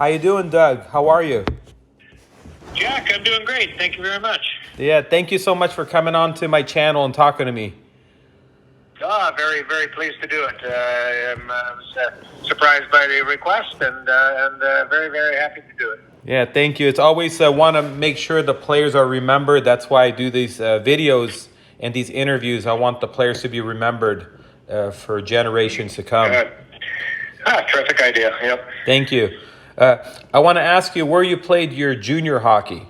How you doing, Doug? How are you? Jack, I'm doing great. Thank you very much. Yeah, thank you so much for coming on to my channel and talking to me. Very, very pleased to do it. I was surprised by the request and very, very happy to do it. Yeah, thank you. It's always want to make sure the players are remembered. That's why I do these videos and these interviews. I want the players to be remembered for generations to come. Terrific idea. Yep. Thank you. I want to ask you where you played your junior hockey.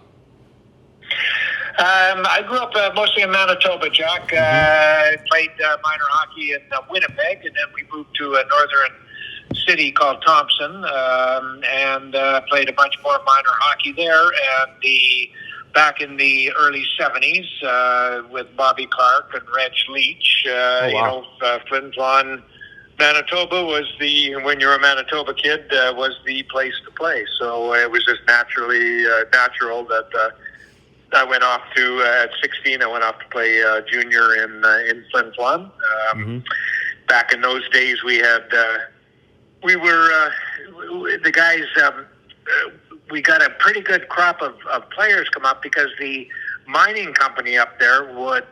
I grew up mostly in Manitoba, Jack. I played minor hockey in Winnipeg, and then we moved to a northern city called Thompson, and played a bunch more minor hockey there. And back in the early 70s with Bobby Clarke and Reggie Leech, Flin Flon, Manitoba was when you're a Manitoba kid, was the place to play. So it was just natural that I went off to, at 16, I went off to play junior in Flin Flon. Back in those days, we got a pretty good crop of players come up because the mining company up there would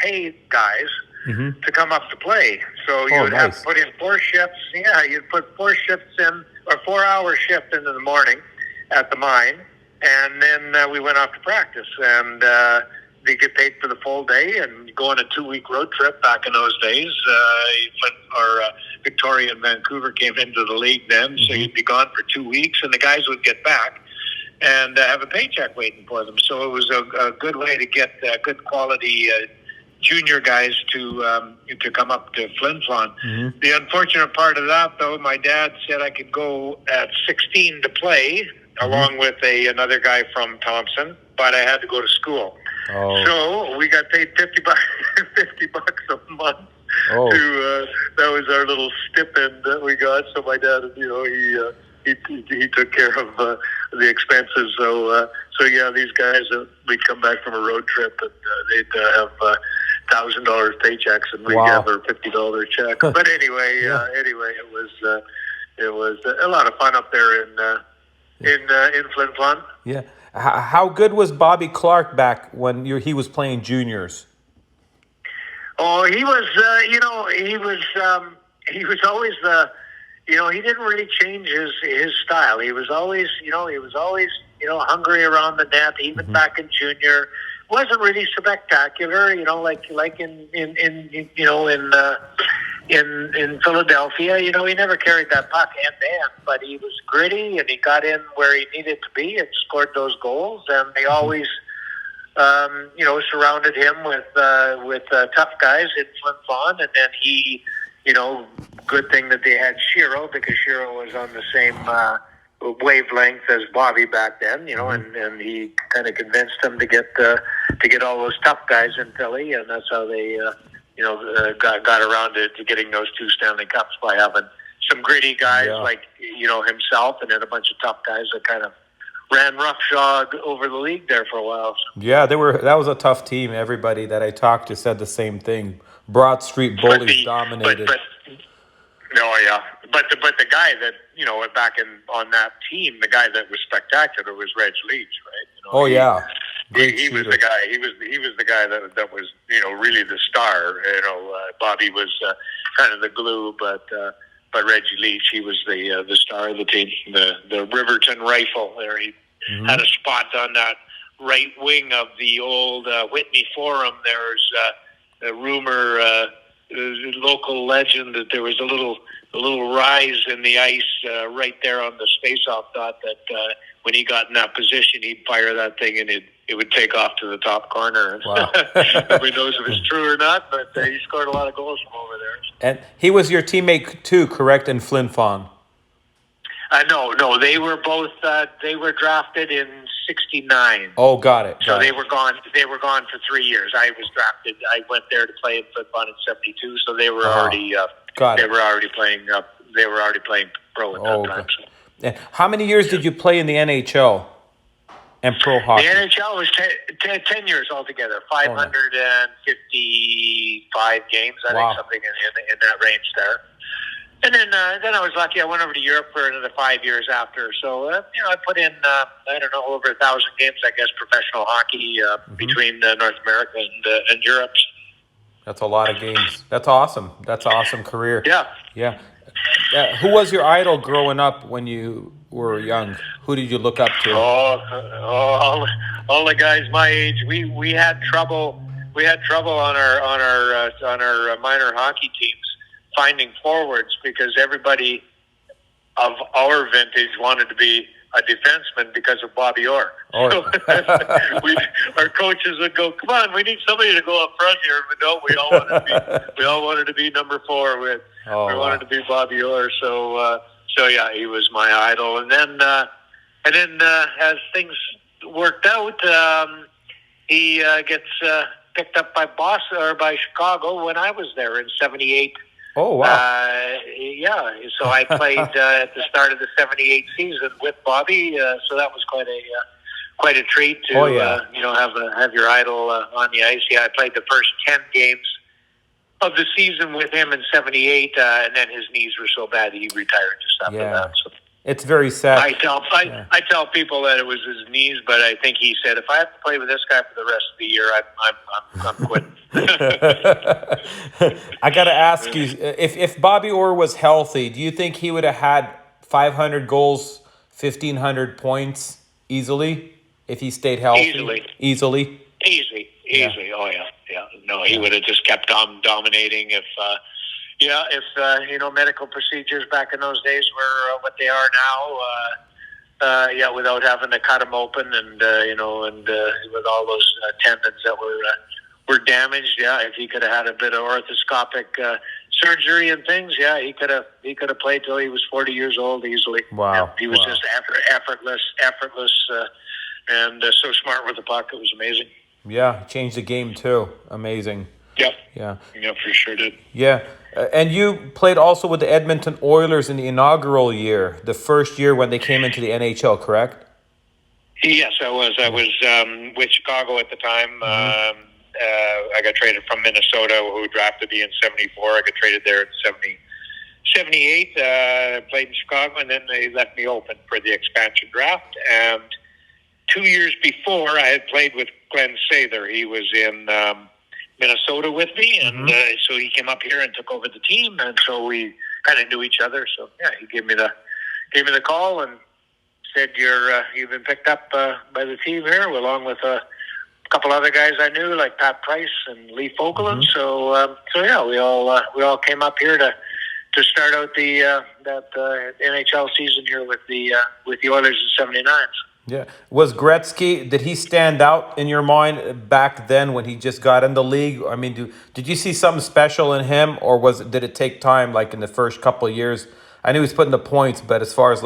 pay guys to come up to play. So you would have to put in 4 shifts. Yeah, you'd put 4 shifts in, or 4-hour shift into the morning at the mine. And then we went off to practice, and they get paid for the full day and go on a 2-week road trip. Back in those days, Victoria and Vancouver came into the league then, so you'd be gone for 2 weeks, and the guys would get back and have a paycheck waiting for them. So it was a good way to get good quality junior guys to come up to Flin Flon. The unfortunate part of that, though, my dad said I could go at 16 to play, along with another guy from Thompson, but I had to go to school. So we got paid $50 a month. That was our little stipend that we got. So my dad, he took care of the expenses. So yeah, these guys, we'd come back from a road trip and they'd have $1,000 paychecks, and we'd have our $50 check. But anyway, it was a lot of fun up there in Flin Flon. Yeah. How good was Bobby Clarke back when he was playing juniors? Oh, he was, he was always he didn't really change his style. He was always, hungry around the net, even back in junior. Wasn't really spectacular, like in Philadelphia. He never carried that puck hand to hand, but he was gritty and he got in where he needed to be and scored those goals. And they always, surrounded him with tough guys in Flin Flon. And then he, good thing that they had Shiro, because Shiro was on the same wavelength as Bobby back then, and he kind of convinced him to get all those tough guys in Philly, and that's how they got around to getting those 2 Stanley Cups, by having some gritty guys like himself, and then a bunch of tough guys that kind of ran roughshod over the league there for a while. Yeah, that was a tough team. Everybody that I talked to said the same thing. Broad Street Bullies dominated. But the guy that back on that team, the guy that was spectacular was Reggie Leech, right? He was the guy. He was the guy that was really the star. Bobby was kind of the glue, but Reggie Leech, he was the star of the team. The Riverton Rifle there. He had a spot on that right wing of the old Whitney Forum. There's a rumor, local legend, that there was a little rise in the ice right there on the face-off dot, that when he got in that position, he'd fire that thing and it would take off to the top corner. Wow. Nobody knows if it's true or not, but he scored a lot of goals from over there. And he was your teammate too, correct, in Flin Flon? No, they were both. They were drafted in '69. Oh, got it. So they were gone. They were gone for 3 years. I was drafted. I went there to play in Flin Flon in '72. So they were already. They were already playing. They were already playing pro at that time. So. And how many years did you play in the NHL and pro hockey? The NHL was 10 years altogether. 555 games, I think, something in that range there. then I was lucky. I went over to Europe for another 5 years after. So I put in I don't know, over 1,000 games, I guess, professional hockey between North America and Europe. That's a lot of games. That's awesome. That's an awesome career. Yeah. Yeah. Who was your idol growing up when you were young? Who did you look up to? All the guys my age. We had trouble. We had trouble on our minor hockey teams finding forwards because everybody of our vintage wanted to be a defenseman because of Bobby Orr. Oh. So our coaches would go, "Come on, we need somebody to go up front here." But no, we all wanted to be number 4. We wanted to be Bobby Orr. So yeah, he was my idol. And then as things worked out, he gets picked up by Boston or by Chicago when I was there in '78. Oh, wow. Yeah, so I played at the start of the '78 season with Bobby. So that was quite a treat to have your idol on the ice. Yeah, I played the first 10 games of the season with him in '78, and then his knees were so bad that he retired just after that. So it's very sad. I tell people that it was his knees, but I think he said, if I have to play with this guy for the rest of the year, I'm quitting. I got to ask you, if Bobby Orr was healthy, do you think he would have had 500 goals, 1,500 points easily if he stayed healthy? Easily. Yeah. Oh yeah. No, he would have just kept dominating if medical procedures back in those days were what they are now. Without having to cut him open and with all those tendons that were damaged. Yeah, if he could have had a bit of orthoscopic surgery and things, he could have played till he was 40 years old easily. Wow, yeah, he was just effortless, and so smart with the puck. It was amazing. Yeah, changed the game too. Amazing. Yep. Yeah, for sure did. Yeah, and you played also with the Edmonton Oilers in the inaugural year, the first year when they came into the NHL, correct? Yes, I was. I was with Chicago at the time. I got traded from Minnesota, who drafted me in '74. I got traded there in '78. Played in Chicago, and then they left me open for the expansion draft. And 2 years before, I had played with Glenn Sather. He was in Minnesota with me, and so he came up here and took over the team, and so we kind of knew each other. So he gave me the call and said, "You've been picked up by the team here, along with a couple other guys I knew, like Pat Price and Lee Fogelin." So we all came up here to start out that NHL season here with the Oilers in '79. Yeah. Was Gretzky, did he stand out in your mind back then when he just got in the league? I mean, did you see something special in him, or did it take time, like in the first couple of years? I knew he was putting the points, but as far as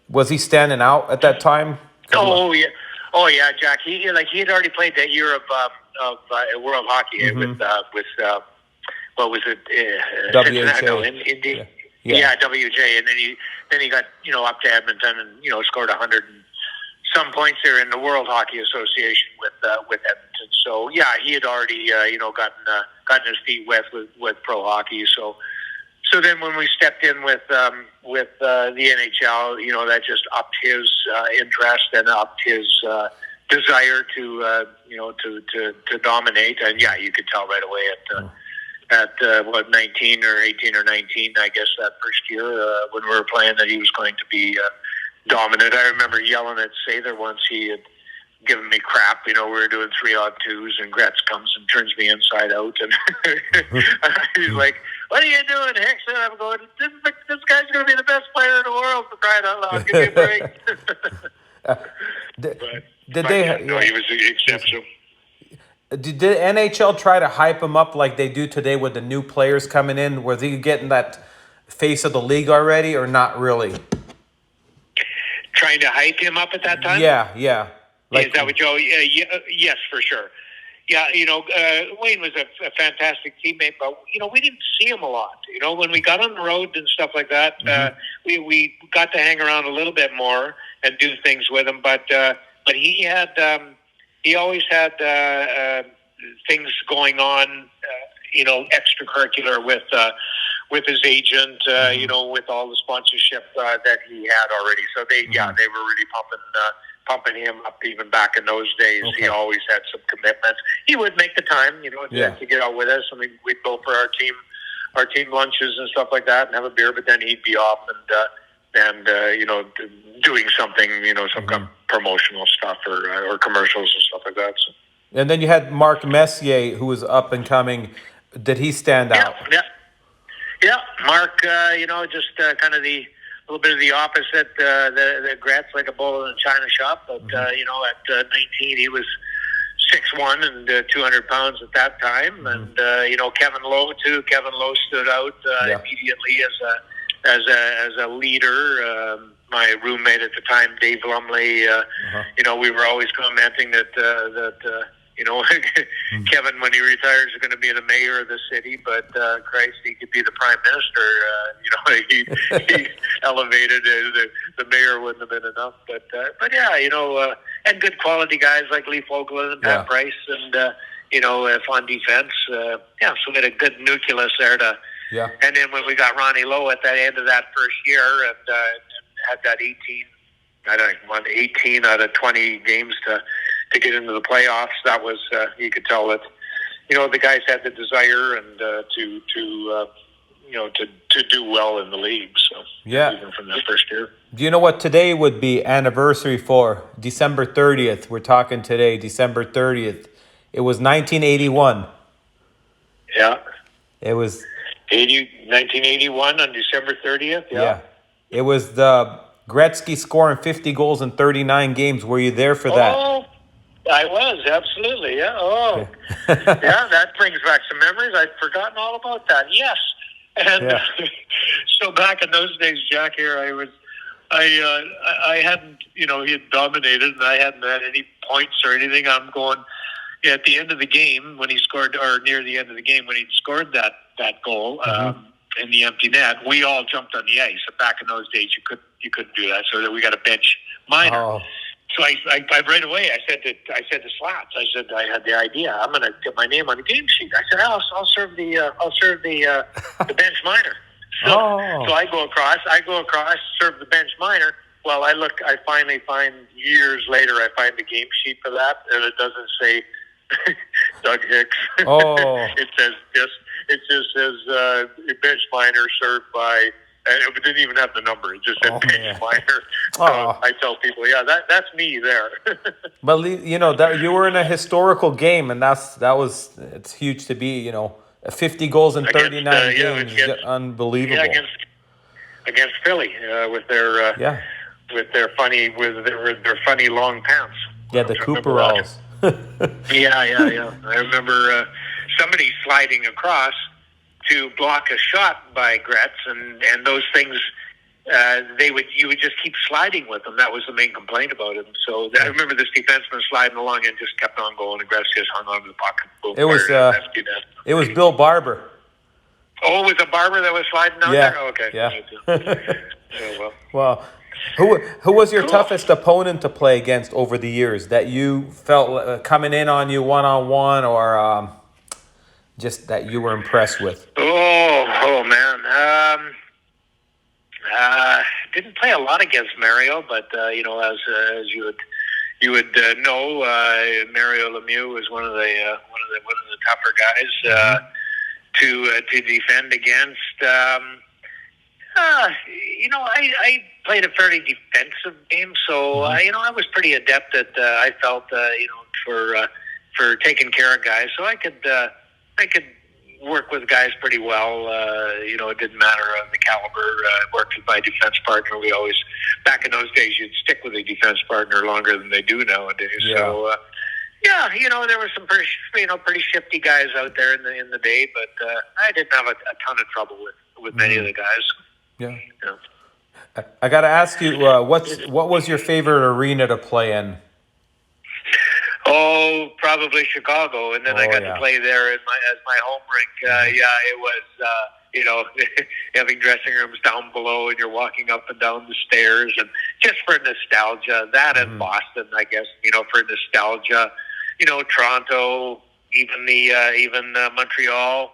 was he standing out at that time? Oh yeah, Jack. He had already played that year of World Hockey with what was it? WHA. No, in Indy. Yeah, WJ, and then he got up to Edmonton and scored 100 and some points there in the World Hockey Association with Edmonton. So he had already gotten his feet wet with pro hockey. So then when we stepped in with the NHL, that just upped his interest and upped his desire to dominate. And you could tell right away at 19 or 18 or 19, I guess, that first year when we were playing, that he was going to be dominant. I remember yelling at Sather once. He had given me crap. We were doing 3-on-2s, and Gretz comes and turns me inside out, and he's like, "What are you doing, Hicks?" And I'm going, this guy's going to be the best player in the world, for crying out loud. Give me a break. He was exceptional. Did the NHL try to hype him up like they do today with the new players coming in? Was he getting that face of the league already, or not really? Trying to hype him up at that time? Yeah. Is that what Joe? Yes, for sure. Yeah, Wayne was a fantastic teammate, but we didn't see him a lot. When we got on the road and stuff like that, we got to hang around a little bit more and do things with him. But he had. He always had things going on, extracurricular with his agent, you know, with all the sponsorship that he had already. So they were really pumping him up even back in those days. Okay. He always had some commitments. He would make the time, you know, to get out with us. I mean, we'd go for our team lunches and stuff like that and have a beer, but then he'd be off and you know, doing something, you know, some kind of promotional stuff or commercials and stuff like that. So. And then you had Mark Messier, who was up and coming. Did he stand out? Yeah. Mark, you know, just kind of a little bit of the opposite. The Gretz, like a bull in a china shop. But, you know, at 19, he was 6'1" and 200 pounds at that time. And, you know, Kevin Lowe, too. Kevin Lowe stood out immediately as a leader. My roommate at the time, Dave Lumley, you know, we were always commenting that you know, Kevin, when he retires, is going to be the mayor of the city, but Christ, he could be the prime minister. You know, he elevated the mayor wouldn't have been enough. But yeah, you know, and good quality guys like Lee Fogelin and Pat Price, and you know, on defense, so we had a good nucleus there And then when we got Ronnie Lowe at the end of that first year, and had that 18 out of 20 games to get into the playoffs, that was you could tell that, you know, the guys had the desire and to you know, to do well in the league. So even from that first year. Do you know what today would be anniversary for? December 30th. We're talking today, December 30th. It was 1981. Yeah. It was 1981 on December 30th. Yeah. It was the Gretzky scoring 50 goals in 39 games. Were you there for that? Oh, I was, absolutely, yeah. Oh, yeah, that brings back some memories. I'd forgotten all about that. Yes. And so back in those days, Jack, here, I hadn't, you know, he had dominated and I hadn't had any points or anything. I'm going, at the end of the game when he scored, or near the end of the game when he scored that goal in the empty net, we all jumped on the ice. So back in those days, you couldn't do that. So that we got a bench minor. Oh. So I right away I said to Slats, I said I had the idea. I'm going to get my name on the game sheet. I said I'll serve the bench minor. So I go across, serve the bench minor. Well, I finally find years later I find the game sheet for that, and it doesn't say Doug Hicks. Oh, it just says bench minor served by. And it didn't even have the number. It just said bench minor. So I tell people, that's me there. But you know that you were in a historical game, and it's huge to be, you know, 50 goals in 39 games, unbelievable. Yeah, against Philly with their funny long pants. Yeah, the Cooperalls. Yeah. I remember somebody sliding across to block a shot by Gretz, and those things, you would just keep sliding with them. That was the main complaint about him. So I remember this defenseman sliding along and just kept on going, and Gretz just hung on to the puck. It was Bill Barber. Oh, was it Barber that was sliding down there? Oh, okay. Yeah. Well, who was your toughest opponent to play against over the years that you felt coming in on you one-on-one, or just that you were impressed with? Oh man. Didn't play a lot against Mario, but you know, as you would know, Mario Lemieux was one of the tougher guys to defend against. You know, I played a fairly defensive game, so you know, I was pretty adept at. I felt you know, for taking care of guys, so I could work with guys pretty well. You know, it didn't matter the caliber. I worked with my defense partner. We always, back in those days, you'd stick with a defense partner longer than they do nowadays. Yeah. So, you know, there were some pretty shifty guys out there in the day, but I didn't have a ton of trouble with many of the guys. Yeah. I got to ask you, what was your favorite arena to play in? Oh, probably Chicago, and then I got to play there as my home rink. It was, you know, having dressing rooms down below, and you're walking up and down the stairs, and just for nostalgia. That and Boston, I guess, you know, for nostalgia. You know, Toronto, even Montreal.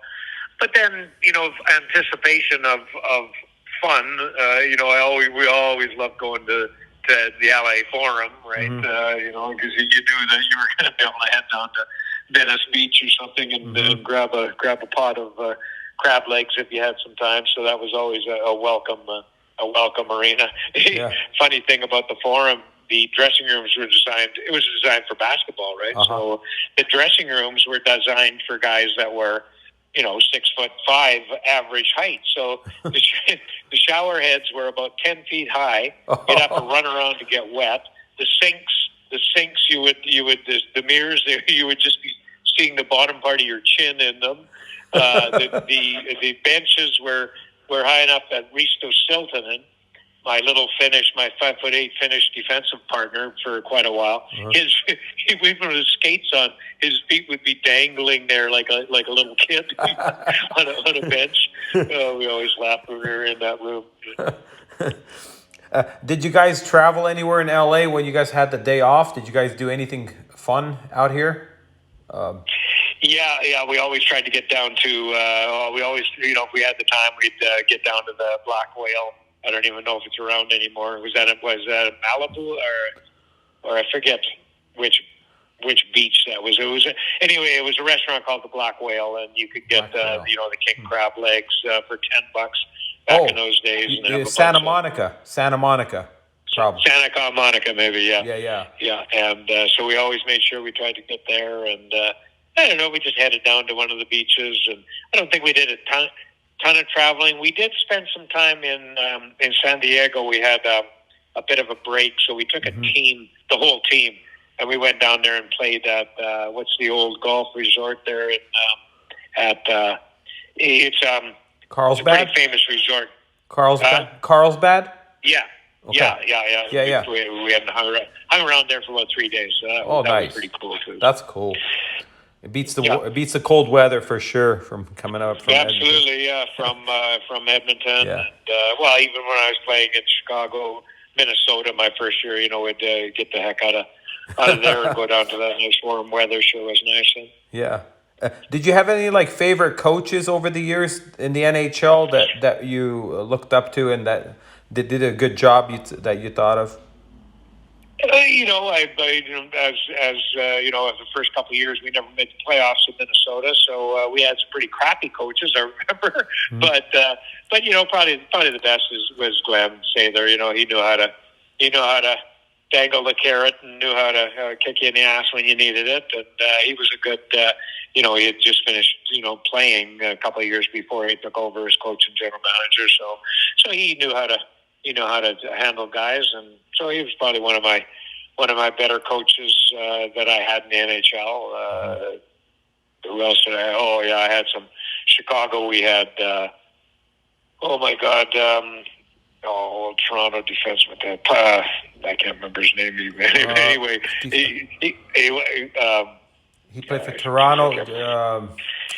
But then, anticipation of fun. We always loved going to the LA Forum, right? Because you knew that you were going to be able to head down to Venice Beach or something and grab a pot of crab legs if you had some time. So that was always a welcome arena. Yeah. Funny thing about the Forum, the dressing rooms were designed. It was designed for basketball, right? So the dressing rooms were designed for guys that were 6'5" average height. So the shower heads were about 10 feet high. You'd have to run around to get wet. The sinks, you would the mirrors there, you would just be seeing the bottom part of your chin in them. The benches were high enough that Risto Siltanen, my 5'8" Finnish defensive partner for quite a while, even with his skates on, his feet would be dangling there like a little kid on a bench. We always laughed when we were in that room. Did you guys travel anywhere in LA when you guys had the day off? Did you guys do anything fun out here? Yeah. We always tried to get down to. We always, if we had the time, we'd get down to the Black Whale. I don't even know if it's around anymore. Was that Malibu or I forget which beach that was. Anyway. It was a restaurant called the Black Whale, and you could get the king crab legs for $10 back in those days. And Santa Monica, probably. Santa Monica, maybe. Yeah. And so we always made sure we tried to get there, and I don't know. We just headed down to one of the beaches, and I don't think we did a ton of traveling. We did spend some time in San Diego. We had a bit of a break, so we took a team, the whole team, and we went down there and played at what's the old golf resort there it's Carlsbad? a pretty famous resort. Carlsbad? Yeah. Okay. Yeah. We hadn't hung around there for about 3 days. So that nice. was pretty cool too. That's cool. It beats the cold weather for sure from coming up from Absolutely, Edmonton. from Edmonton. Yeah. And, even when I was playing in Chicago, Minnesota, my first year, we'd get the heck out of there and go down to that nice warm weather. Sure was nice. Yeah. Did you have any favorite coaches over the years in the NHL that you looked up to and that did a good job that you thought of? The first couple of years we never made the playoffs in Minnesota, so we had some pretty crappy coaches, I remember. But probably the best was Glenn Sather. He knew how to dangle the carrot and knew how to kick you in the ass when you needed it. And he was a good. He had just finished playing a couple of years before he took over as coach and general manager. So he knew how to handle guys, and so he was probably one of my better coaches that I had in the NHL. Who else did I? I had some Chicago. We had Toronto defenseman. I can't remember his name even. Anyway, he played for Toronto.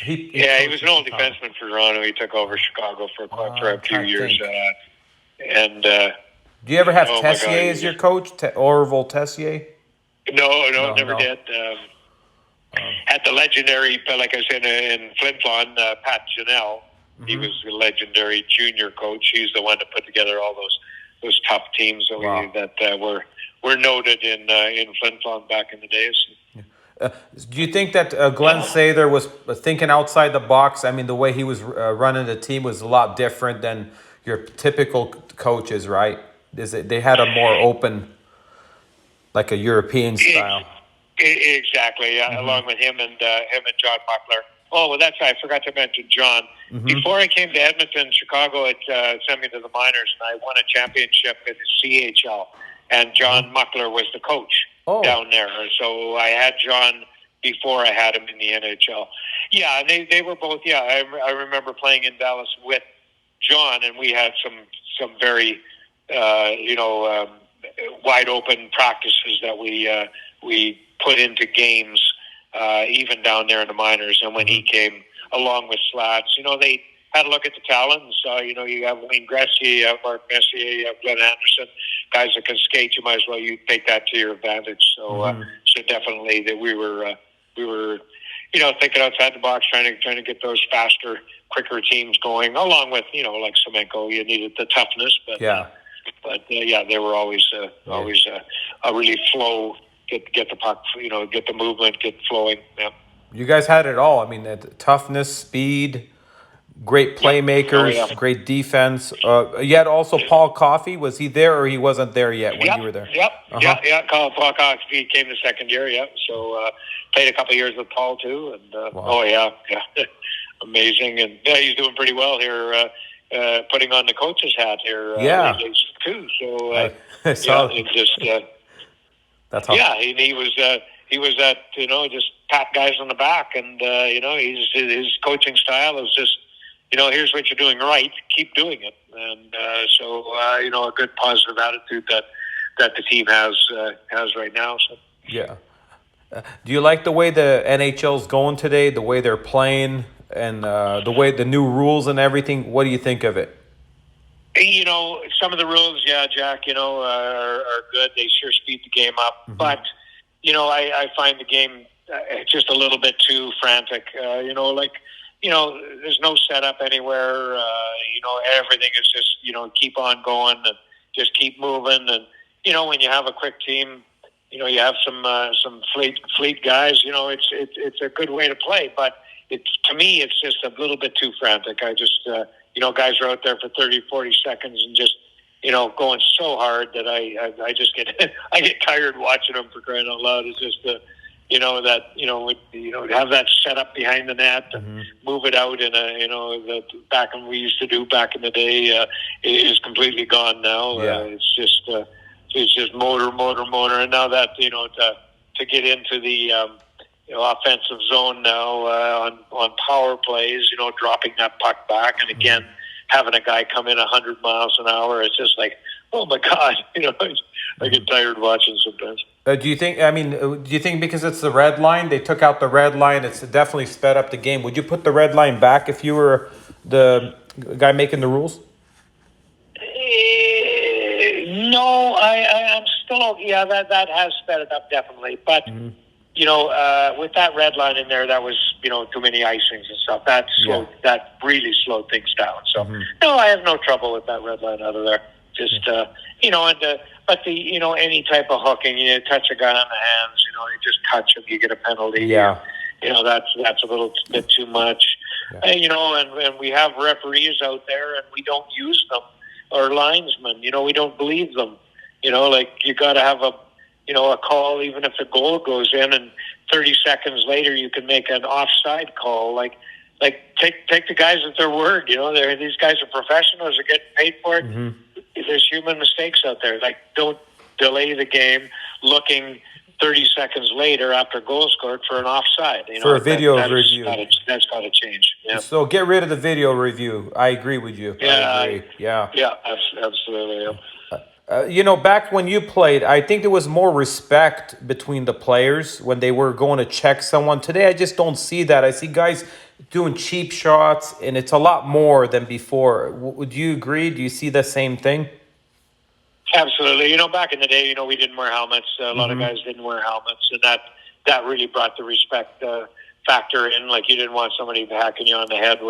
He was an old defenseman for Toronto. He took over Chicago for a few years. Do you ever have Tessier as your coach, Orville Tessier? No, never did. Had the legendary, like I said, in Flin Flon, Pat Janelle. He was the legendary junior coach. He's the one that put together all those tough teams that were noted in Flin Flon back in the days. Do you think that Glenn Sather was thinking outside the box? I mean, the way he was running the team was a lot different than your typical coaches, right? They had a more open, like a European style. Exactly. Along with him and John Buckler. Oh, well, that's right. I forgot to mention John. Before I came to Edmonton, Chicago had sent me to the minors, and I won a championship in the CHL. And John Muckler was the coach down there. So I had John before I had him in the NHL. Yeah, and they were both. Yeah, I remember playing in Dallas with John, and we had some very wide open practices that we put into games. Even down there in the minors, and when he came along with Slats, they had a look at the talent and saw, you have Wayne Gretzky, you have Mark Messier, you have Glenn Anderson, guys that can skate. You might as well take that to your advantage. So definitely that we were thinking outside the box, trying to get those faster quicker teams going, along with, like Semenko, you needed the toughness, but they were always a really flow, get the puck, get the movement, get flowing. Yeah. You guys had it all. I mean, toughness, speed, great playmakers, great defense. You had also Paul Coffey. Was he there or he wasn't there yet when you were there? Paul Coffey came the second year. Yeah, so played a couple of years with Paul too, and wow. Amazing, and he's doing pretty well here. Putting on the coach's hat here too. So that's awesome. Yeah, he was at just pat guys on the back, and his coaching style is just here's what you're doing right, keep doing it, and a good positive attitude that the team has right now. So yeah. Do you like the way the NHL's going today? The way they're playing and the way the new rules and everything. What do you think of it? Some of the rules, Jack, are good. They sure speed the game up. Mm-hmm. But, I find the game just a little bit too frantic. There's no setup anywhere. Everything is just, keep on going and just keep moving. And, when you have a quick team, you have some fleet guys, it's a good way to play. But to me, it's just a little bit too frantic. I just, guys are out there for 30, 40 seconds and just, going so hard that I just get I get tired watching them, for crying out loud. It's just have that set up behind the net and move it out in the back when we used to do back in the day is completely gone now. It's just motor, and now that to get into the offensive zone now on power plays, dropping that puck back, and again having a guy come in 100 miles an hour, it's just like, oh my God, I get tired watching sometimes. Do you think because it's the red line, they took out the red line, it's definitely sped up the game? Would you put the red line back if you were the guy making the rules? No, I'm still, that has sped it up definitely, but. With that red line in there, that was, too many icings and stuff. That really slowed things down. So, no, I have no trouble with that red line out of there. Just, but any type of hooking, you touch a guy on the hands, you just touch him, you get a penalty. Yeah. That's a little bit too much. Yeah. And we have referees out there and we don't use them, or linesmen, we don't believe them. You got to have a call, even if the goal goes in, and 30 seconds later you can make an offside call. Take the guys at their word. These guys are professionals; they're getting paid for it. There's human mistakes out there. Don't delay the game looking 30 seconds later after goal scored for an offside. For a video review, that's got to change. Yeah. So get rid of the video review. I agree with you. Yeah, I agree. Yeah, absolutely. Yeah. Back when you played, I think there was more respect between the players when they were going to check someone. Today, I just don't see that. I see guys doing cheap shots, and it's a lot more than before. Would you agree? Do you see the same thing? Absolutely. Back in the day, we didn't wear helmets. A lot of guys didn't wear helmets, and that really brought the respect factor in. You didn't want somebody hacking you on the head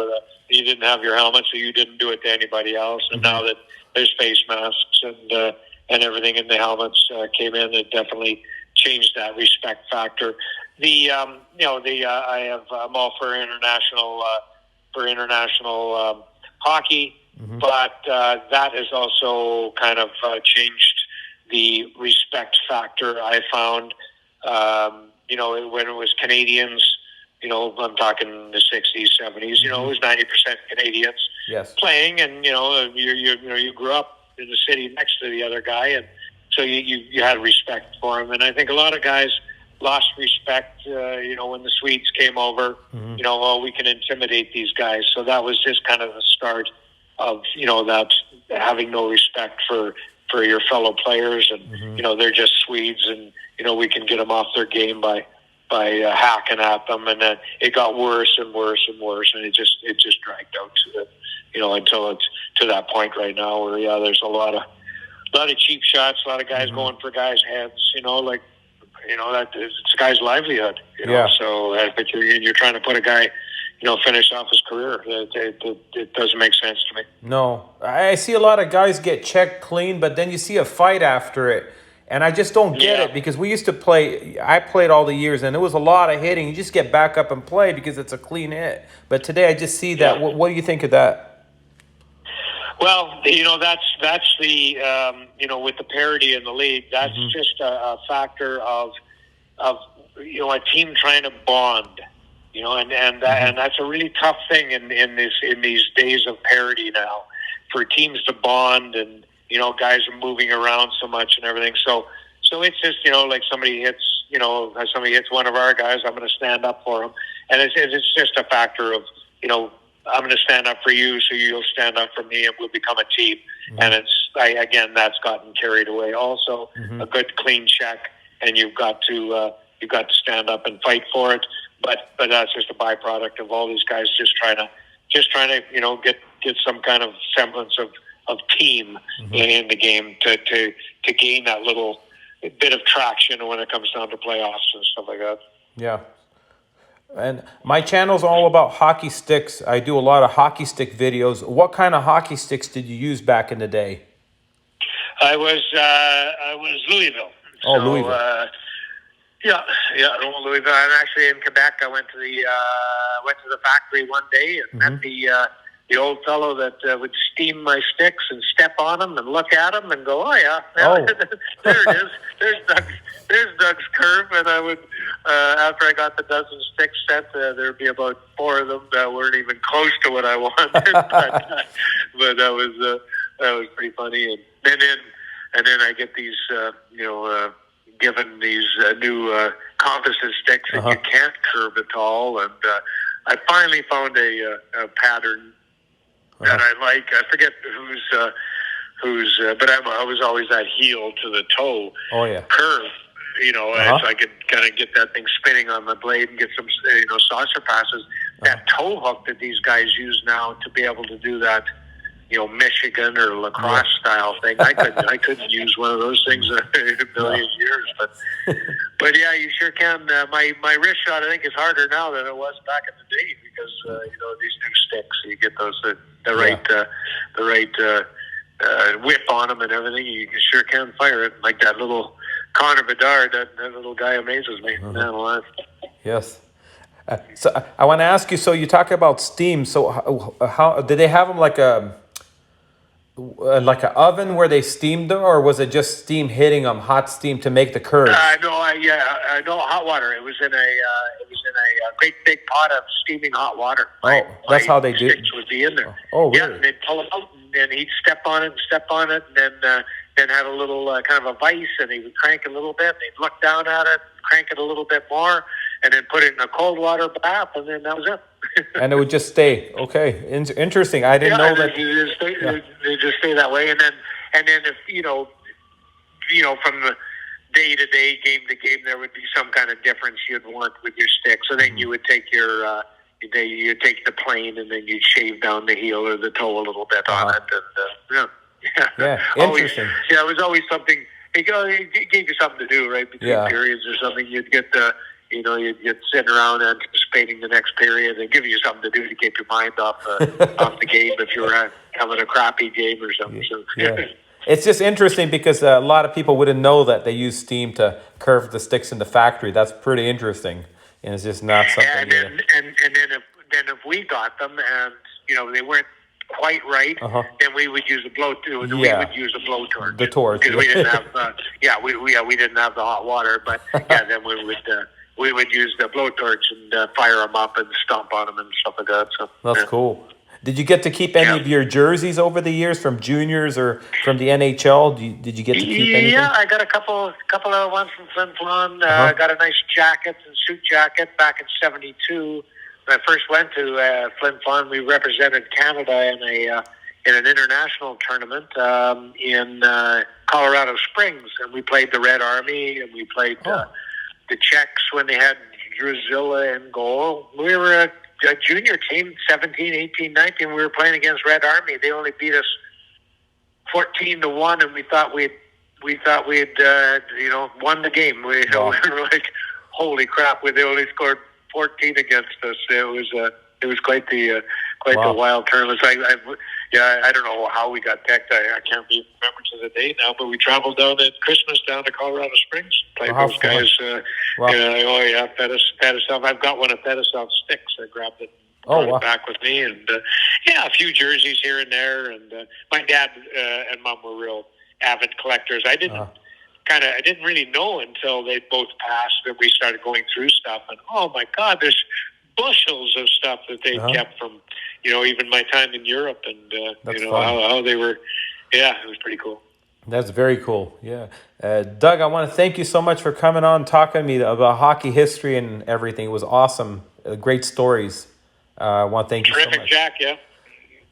you didn't have your helmet, so you didn't do it to anybody else. And now that there's face masks and everything in the helmets came in, it definitely changed that respect factor. I'm all for international hockey, but that has also kind of changed the respect factor. I found, when it was Canadians. I'm talking the 60s, 70s. It was 90% Canadians playing, and you grew up in the city next to the other guy, and so you had respect for him. And I think a lot of guys lost respect, when the Swedes came over. We can intimidate these guys. So that was just kind of the start of that having no respect for your fellow players, and they're just Swedes, and we can get them off their game by hacking at them, and then it got worse and worse and worse, and it just dragged out to until it's to that point right now where there's a lot of cheap shots, a lot of guys going for guys' heads, that it's a guy's livelihood, So but you're trying to put a guy, finish off his career. It doesn't make sense to me. No, I see a lot of guys get checked clean, but then you see a fight after it. And I just don't get it because we used to play. I played all the years, and it was a lot of hitting. You just get back up and play because it's a clean hit. But today, I just see that. What do you think of that? Well, that's the with the parity in the league, that's just a factor of a team trying to bond. And that's a really tough thing in these days of parity now, for teams to bond, and guys are moving around so much and everything. So it's just like somebody hits one of our guys, I'm going to stand up for him, and it's just a factor of I'm going to stand up for you, so you'll stand up for me, and we'll become a team. And that's gotten carried away. Also, a good clean check, and you've got to stand up and fight for it. But that's just a byproduct of all these guys just trying to get some kind of semblance of team in the game to gain that little bit of traction when it comes down to playoffs and stuff like that. Yeah. And my channel's all about hockey sticks. I do a lot of hockey stick videos. What kind of hockey sticks did you use back in the day? I was Louisville. Louisville. Louisville. I'm actually in Quebec. I went to the factory one day and met the old fellow that would steam my sticks and step on them and look at them and go, there it is. There's Doug's curve. And I would, after I got the dozen sticks set, there'd be about 4 of them that weren't even close to what I wanted. but that was pretty funny. And then I get these, given these new composite sticks that you can't curve at all. And I finally found a pattern that I like. I forget who's, but I was always that heel to the toe curve, so I could kind of get that thing spinning on the blade and get some, saucer passes. That toe hook that these guys use now to be able to do that, Michigan or lacrosse style thing. I couldn't use one of those things in a million years, but yeah, you sure can. My wrist shot, I think, is harder now than it was back in the day because these new sticks, you get those the right whip on them and everything. You sure can fire it like that little Connor Bedard. That little guy amazes me. Man alive. Yes. So I want to ask you. So you talk about steam. So how did they have them like an oven where they steamed them, or was it just steam hitting them, hot steam to make the curve? No, hot water. It was in a great big pot of steaming hot water. That's how they do. Sticks would be in there. Oh, really? Yeah, and they'd pull it out, and he'd step on it, and then had a little kind of a vise, and he would crank it a little bit, and he'd look down at it, crank it a little bit more, and then put it in a cold water bath, and then that was it. And it would just stay. Okay, interesting. I didn't know that. They just stay that way, and then if from the day to day, game to game, there would be some kind of difference you'd want with your stick. So then you would take you take the plane, and then you'd shave down the heel or the toe a little bit on it, and interesting. It was always something. It gave you something to do, right? Between periods or something, you'd get you'd get sitting around anticipating the next period, and give you something to do to keep your mind off the game if you were having a crappy game or something. So, It's just interesting because a lot of people wouldn't know that they use steam to curve the sticks in the factory. That's pretty interesting, and it's just not something. And then if we got them and they weren't quite right, then we would use a blowtorch. We would use a blowtorch. The torch, because we didn't have. We didn't have the hot water, but then we would use the blowtorch and fire them up and stomp on them and stuff like that. So that's cool. Did you get to keep any of your jerseys over the years from juniors or from the NHL? Did you get to keep anything? Yeah, I got a couple of ones from Flin Flon. I got a nice jacket and suit jacket back in '72. When I first went to Flin Flon, we represented Canada in an international tournament in Colorado Springs, and we played the Red Army, and we played the Czechs when they had Druzilla in goal. We were a junior team, 17, 18, 19. We were playing against Red Army. They only beat us 14-1, and we thought we'd won the game. We were like, holy crap! They only scored 14 against us. It quite the Wow. wild turn. It's like I don't know how we got picked. I can't remember to the date now, but we traveled down at Christmas down to Colorado Springs. Played How those fun. guys. Wow. Fedosov. I've got one of Fedosov's sticks. I grabbed it, Oh, brought wow. it back with me, and a few jerseys here and there. And my dad and mom were real avid collectors. I didn't really know until they both passed that we started going through stuff. And oh my God, there's bushels of stuff that they kept from, even my time in Europe, and That's fun. how they were. Yeah, it was pretty cool. That's very cool. Yeah. Doug, I want to thank you so much for coming on, talking to me about hockey history and everything. It was awesome. Great stories. I want to thank you so Terrific, much. Jack. Yeah.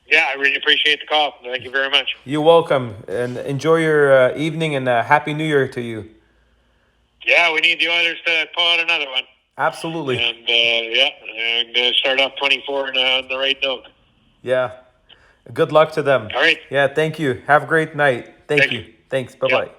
Yeah, I really appreciate the call. Thank you very much. You're welcome. And enjoy your evening, and Happy New Year to you. Yeah, we need the Oilers to pull out another one. Absolutely. And start off 24 on the right note. Yeah. Good luck to them. All right. Yeah, thank you. Have a great night. Thank Thank you. you. Thanks. Bye-bye. Yeah.